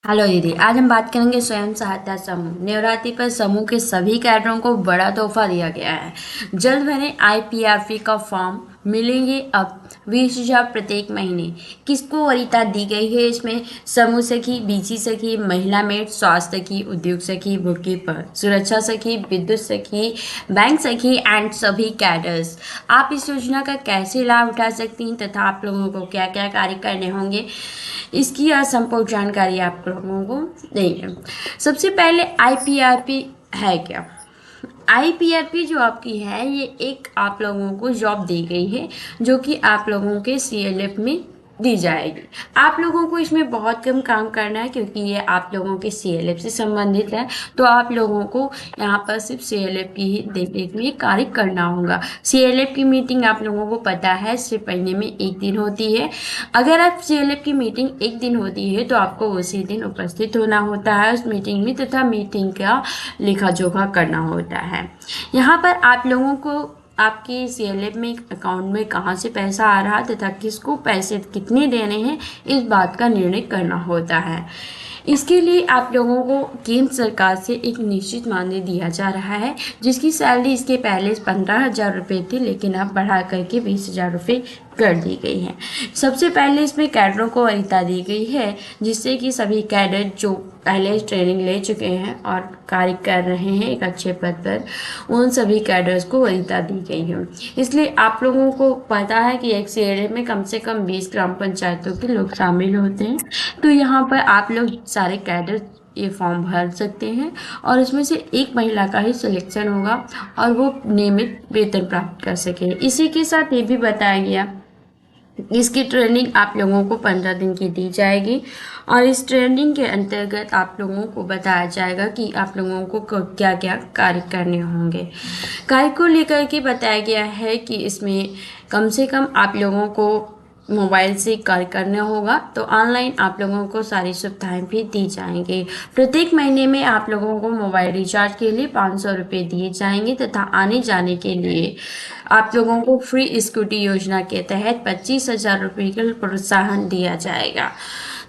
Hello दीदी, आज हम बात करेंगे स्वयं सहायता समूह। नवरात्रि पर समूह के सभी कैडरों को बड़ा तोहफा दिया गया है। जल्द भरें IPRP का फॉर्म, मिलेंगे अब 20,000 प्रत्येक महीने। किसको वरीयता दी गई है इसमें? समूह सखी, बीसी सखी, महिला मेट, स्वास्थ्य सखी, उद्योग सखी, बुककीपर, सुरक्षा सखी, विद्युत सखी, बैंक सखी एंड सभी कैडर्स। आप इस योजना का कैसे लाभ उठा सकती हैं तथा आप लोगों को क्या क्या कार्य करने होंगे, इसकी संपूर्ण जानकारी आप लोगों को देंगे। सबसे पहले IPRP है क्या? IPRP जो आपकी है, ये एक आप लोगों को जॉब दी गई है जो कि आप लोगों के CLF में दी जाएगी। आप लोगों को इसमें बहुत कम काम करना है क्योंकि ये आप लोगों के CLF से संबंधित है। तो आप लोगों को यहाँ पर सिर्फ CLF की ही देखरेख में कार्य करना होगा। CLF की मीटिंग आप लोगों को पता है सिर्फ महीने में एक दिन होती है। अगर आप CLF की मीटिंग एक दिन होती है तो आपको उसी दिन उपस्थित होना होता है उस मीटिंग में तथा मीटिंग का लेखा जोखा करना होता है। यहाँ पर आप लोगों को आपके CLF में अकाउंट में कहाँ से पैसा आ रहा तथा किसको पैसे कितने देने हैं, इस बात का निर्णय करना होता है। इसके लिए आप लोगों को केंद्र सरकार से एक निश्चित मानदेय दिया जा रहा है, जिसकी सैलरी इसके पहले 15,000 रुपये थी, लेकिन अब बढ़ा करके 20,000 रुपये कर दी गई है। सबसे पहले इसमें कैडरों को वरीयता दी गई है, जिससे कि सभी कैडर जो पहले ट्रेनिंग ले चुके हैं और कार्य कर रहे हैं एक अच्छे पद पर, उन सभी कैडर्स को वरीयता दी गई है। इसलिए आप लोगों को पता है कि एक CLF में कम से कम 20 ग्राम पंचायतों के लोग शामिल होते हैं। तो यहाँ पर आप लोग सारे कैडर ये फॉर्म भर सकते हैं और इसमें से एक महिला का ही सिलेक्शन होगा और वो नियमित वेतन प्राप्त कर सके। इसी के साथ ये भी बताया गया, इसकी ट्रेनिंग आप लोगों को 15 दिन की दी जाएगी और इस ट्रेनिंग के अंतर्गत आप लोगों को बताया जाएगा कि आप लोगों को क्या क्या कार्य करने होंगे। कार्य को लेकर के बताया गया है कि इसमें कम से कम आप लोगों को मोबाइल से कार्य करना होगा, तो ऑनलाइन आप लोगों को सारी सुविधाएं भी दी जाएंगी। प्रत्येक महीने में आप लोगों को मोबाइल रिचार्ज के लिए 500 रुपये दिए जाएंगे तथा आने जाने के लिए आप लोगों को फ्री स्कूटी योजना के तहत 25,000 रुपये का प्रोत्साहन दिया जाएगा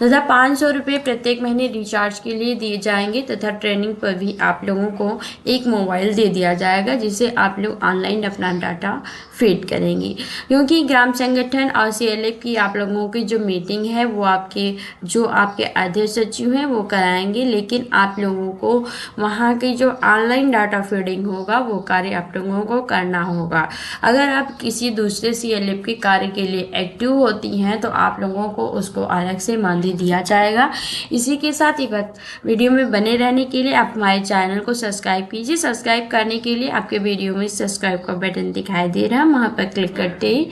तथा 500 रुपये प्रत्येक महीने रिचार्ज के लिए दिए जाएंगे तथा ट्रेनिंग पर भी आप लोगों को एक मोबाइल दे दिया जाएगा जिससे आप लोग ऑनलाइन अपना डाटा फीड करेंगे। क्योंकि ग्राम संगठन और CLF की आप लोगों की जो मीटिंग है वो आपके अध्यक्ष सचिव हैं वो कराएंगे, लेकिन आप लोगों को वहाँ की जो ऑनलाइन डाटा फीडिंग होगा वो कार्य आप लोगों को करना होगा। अगर आप किसी दूसरे CLF के कार्य के लिए एक्टिव होती हैं तो आप लोगों को उसको अलग से मानदेय दिया जाएगा। इसी के साथ ही वीडियो में बने रहने के लिए आप हमारे चैनल को सब्सक्राइब कीजिए। सब्सक्राइब करने के लिए आपके वीडियो में सब्सक्राइब का बटन दिखाई दे रहा है, वहाँ पर क्लिक करते ही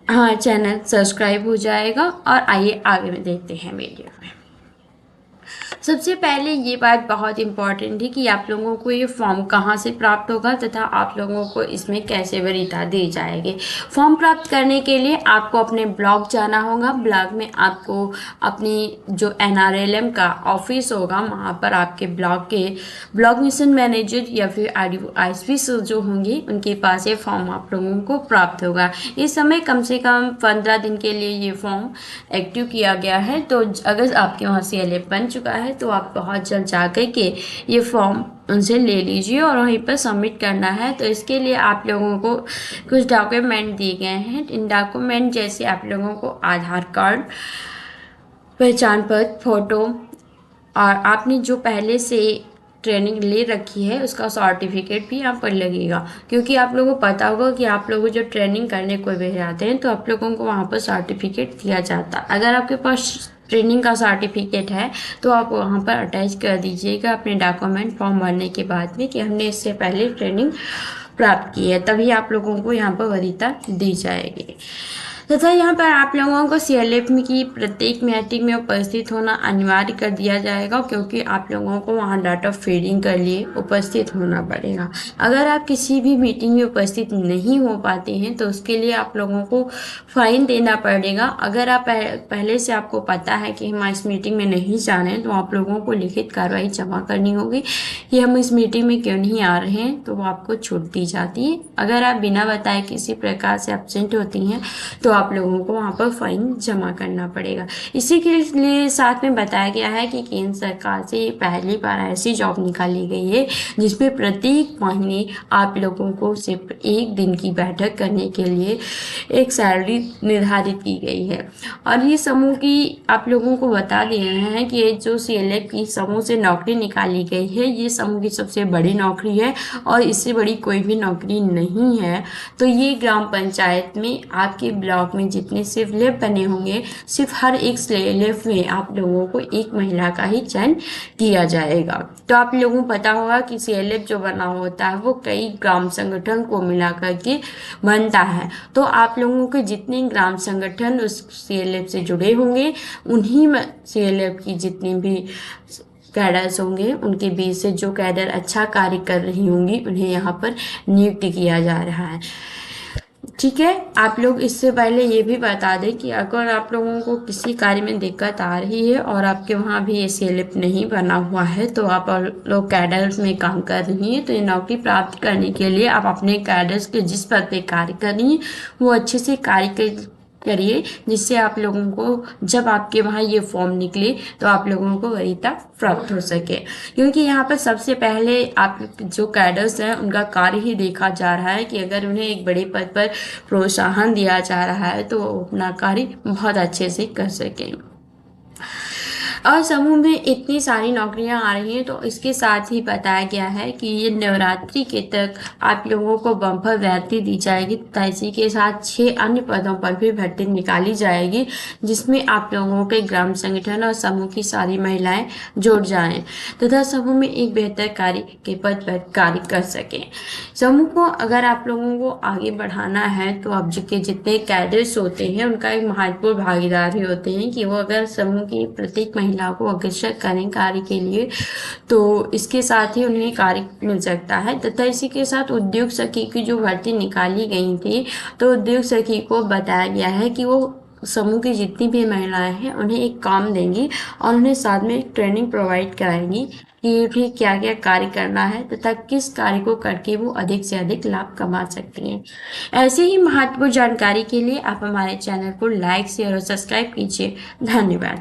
हाँ चैनल सब्सक्राइब हो जाएगा। और आइए आगे में देखते हैं वीडियो में। सबसे पहले ये बात बहुत इम्पॉर्टेंट है कि आप लोगों को ये फॉर्म कहाँ से प्राप्त होगा तथा आप लोगों को इसमें कैसे वरीयता दी जाएगी। फॉर्म प्राप्त करने के लिए आपको अपने ब्लॉक जाना होगा। ब्लॉक में आपको अपनी जो NRLM का ऑफिस होगा वहाँ पर आपके ब्लॉक मिशन मैनेजर या फिर ISP जो होंगे उनके पास ये फॉर्म आप लोगों को प्राप्त होगा। इस समय कम से कम 15 दिन के लिए ये फॉर्म एक्टिव किया गया है, तो अगर आपके वहाँ CLF बन चुका है तो आप बहुत जल्द जाकर के ये फॉर्म उनसे ले लीजिए और वहीं पर सबमिट करना है। तो इसके लिए आप लोगों को कुछ डॉक्यूमेंट दिए गए हैं। इन डॉक्यूमेंट जैसे आप लोगों को आधार कार्ड, पहचान पत्र, फोटो और आपने जो पहले से ट्रेनिंग ले रखी है उसका सर्टिफिकेट भी यहाँ पर लगेगा, क्योंकि आप लोगों को पता होगा कि आप लोग जो ट्रेनिंग करने कोई भी जाते हैं तो आप लोगों को वहाँ पर सर्टिफिकेट दिया जाता है। अगर आपके पास ट्रेनिंग का सर्टिफिकेट है तो आप वहाँ पर अटैच कर दीजिएगा अपने डॉक्यूमेंट फॉर्म भरने के बाद में कि हमने इससे पहले ट्रेनिंग प्राप्त की है, तभी आप लोगों को यहाँ पर वरीयता दी जाएगी। तथा यहाँ पर आप लोगों को CLF की प्रत्येक मीटिंग में उपस्थित होना अनिवार्य कर दिया जाएगा, क्योंकि आप लोगों को वहाँ डाटा फीडिंग कर लिए उपस्थित होना पड़ेगा। अगर आप किसी भी मीटिंग में उपस्थित नहीं हो पाते हैं तो उसके लिए आप लोगों को फाइन देना पड़ेगा। अगर आप पहले से आपको पता है कि हम इस मीटिंग में नहीं जा रहे हैं तो आप लोगों को लिखित कार्रवाई जमा करनी होगी कि हम इस मीटिंग में क्यों नहीं आ रहे हैं, तो वो आपको छूट दी जाती है। अगर आप बिना बताए किसी प्रकार से एब्सेंट होती हैं तो आप लोगों को वहाँ पर फाइन जमा करना पड़ेगा। इसी के लिए साथ में बताया गया है कि केंद्र सरकार से ये पहली बार ऐसी जॉब निकाली गई है जिसमें प्रत्येक महीने आप लोगों को सिर्फ 1 दिन की बैठक करने के लिए एक सैलरी निर्धारित की गई है। और ये समूह की आप लोगों को बता दे रहे हैं कि ये जो CLF की समूह से नौकरी निकाली गई है, ये समूह की सबसे बड़ी नौकरी है और इससे बड़ी कोई भी नौकरी नहीं है। तो ये ग्राम पंचायत में आपके ब्लॉक में जितने CLF बने होंगे, सिर्फ हर एक CLF में आप लोगों को एक महिला का ही चयन किया जाएगा। तो आप लोगों को पता होगा कि CLF जो बना होता है वो कई ग्राम संगठन को मिला करके बनता है। तो आप लोगों के जितने ग्राम संगठन उस CLF से जुड़े होंगे, उन्हीं में CLF की जितनी भी कैडर्स होंगे, उनके बीच से जो कैडर अच्छा कार्य कर रही होंगी उन्हें यहाँ पर नियुक्त किया जा रहा है। ठीक है, आप लोग इससे पहले ये भी बता दें कि अगर आप लोगों को किसी कार्य में दिक्कत आ रही है और आपके वहाँ भी ये CLF नहीं बना हुआ है, तो आप लोग कैडर्स में काम कर रही हैं, तो ये नौकरी प्राप्त करने के लिए आप अपने कैडर्स के जिस पद पे कार्य कर रही हैं वो अच्छे से कार्य करिए, जिससे आप लोगों को जब आपके वहाँ ये फॉर्म निकले तो आप लोगों को वरीयता प्राप्त हो सके। क्योंकि यहाँ पर सबसे पहले आप जो कैडर्स हैं उनका कार्य ही देखा जा रहा है कि अगर उन्हें एक बड़े पद पर प्रोत्साहन दिया जा रहा है तो वो अपना कार्य बहुत अच्छे से कर सकें। और समूह में इतनी सारी नौकरियां आ रही हैं, तो इसके साथ ही बताया गया है कि ये नवरात्रि के तक आप लोगों को बम्पर भर्ती दी जाएगी तथा इसी के साथ 6 अन्य पदों पर भी भर्ती निकाली जाएगी, जिसमें आप लोगों के ग्राम संगठन और समूह की सारी महिलाएं जुड़ जाएं तथा समूह में एक बेहतर कार्य के पद पर कार्य कर सकें। समूह को अगर आप लोगों को आगे बढ़ाना है तो अब के जितने कैडर्स होते हैं उनका एक महत्वपूर्ण भागीदारी होते हैं कि वो अगर समूह की प्रत्येक महिला को अग्रसर करें कार्य के लिए, तो इसके साथ ही उन्हें कार्य मिल सकता है। तथा इसी के साथ उद्योग सखी की जो भर्ती निकाली गई थी, तो उद्योग सखी को बताया गया है कि वो समूह की जितनी भी महिलाएं हैं उन्हें एक काम देंगी और उन्हें साथ में एक ट्रेनिंग प्रोवाइड कराएंगी कि उन्हें क्या क्या कार्य करना है तथा किस कार्य को करके वो अधिक से अधिक लाभ कमा सकती हैं। ऐसे ही महत्वपूर्ण जानकारी के लिए आप हमारे चैनल को लाइक, शेयर और सब्सक्राइब कीजिए। धन्यवाद।